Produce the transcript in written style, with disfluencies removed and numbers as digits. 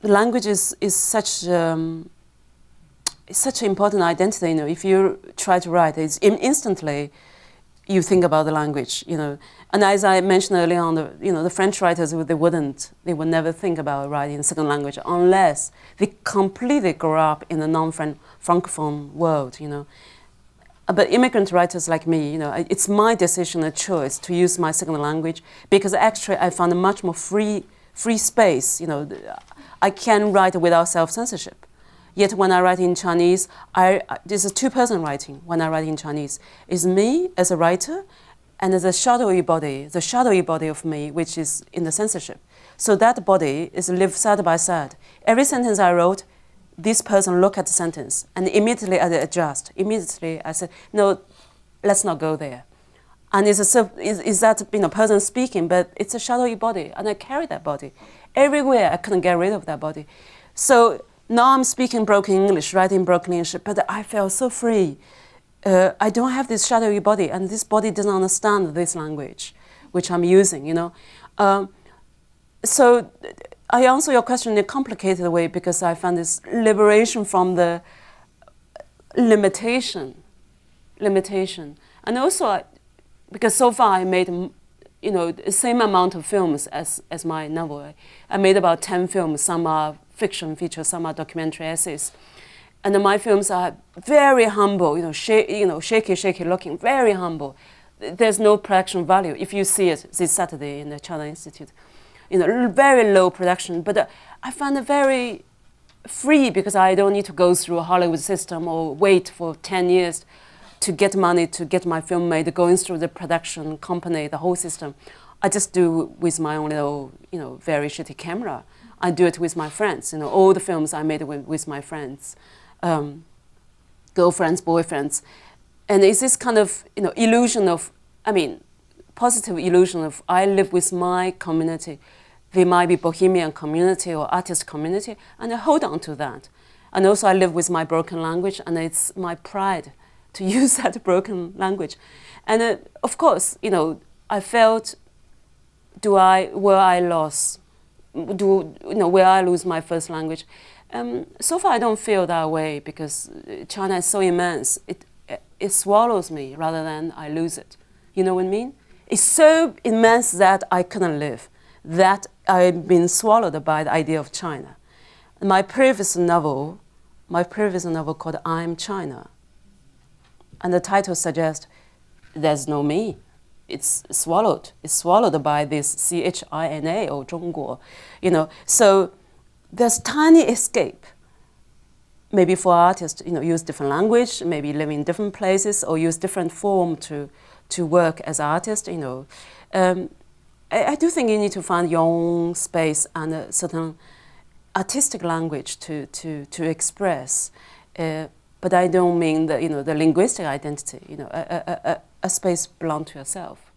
The language is such an important identity. You know, if you try to write, it's instantly you think about the language. You know, and as I mentioned earlier on, the French writers they would never think about writing a second language unless they completely grow up in the non-francophone world. You know, but immigrant writers like me, you know, it's my decision, a choice to use my second language because actually I found a much more free space. You know, I can write without self-censorship. Yet when I write in Chinese, this is two-person writing when I write in Chinese. It's me as a writer and the shadowy body of me, which is in the censorship. So that body is lived side by side. Every sentence I wrote, this person look at the sentence and immediately I adjust. Immediately I said, no, let's not go there. And is that person speaking, but it's a shadowy body, and I carry that body. Everywhere I couldn't get rid of that body. So now I'm speaking broken English, writing broken English, but I feel so free. I don't have this shadowy body, and this body doesn't understand this language, which I'm using, you know. So I answer your question in a complicated way because I found this liberation from the limitation. And also, because so far I made, you know, the same amount of films as my novel. I made about 10 films. Some are fiction features, some are documentary essays. And my films are very humble, you know, shaky looking, very humble. There's no production value. If you see it this Saturday in the China Institute, you know, very low production. But I find it very free because I don't need to go through a Hollywood system or wait for 10 years to get money to get my film made, going through the production company, the whole system. I just do with my own little, you know, very shitty camera. I do it with my friends. You know, all the films I made with my friends, girlfriends, boyfriends, and it's this kind of, you know, illusion of, positive illusion of I live with my community. They might be bohemian community or artist community, and I hold on to that. And also I live with my broken language, and it's my pride to use that broken language. And of course, you know, I felt, will I lose my first language? So far I don't feel that way because China is so immense. It swallows me rather than I lose it. You know what I mean? It's so immense that I couldn't live, that I've been swallowed by the idea of China. My previous novel called I'm China. And the title suggests there's no me. It's swallowed. It's swallowed by this China or 中国, you know. So there's tiny escape. Maybe for artists, you know, use different language, maybe live in different places, or use different form to work as artist. You know, I do think you need to find your own space and a certain artistic language to express. But I don't mean the linguistic identity. You know, a space belong to yourself.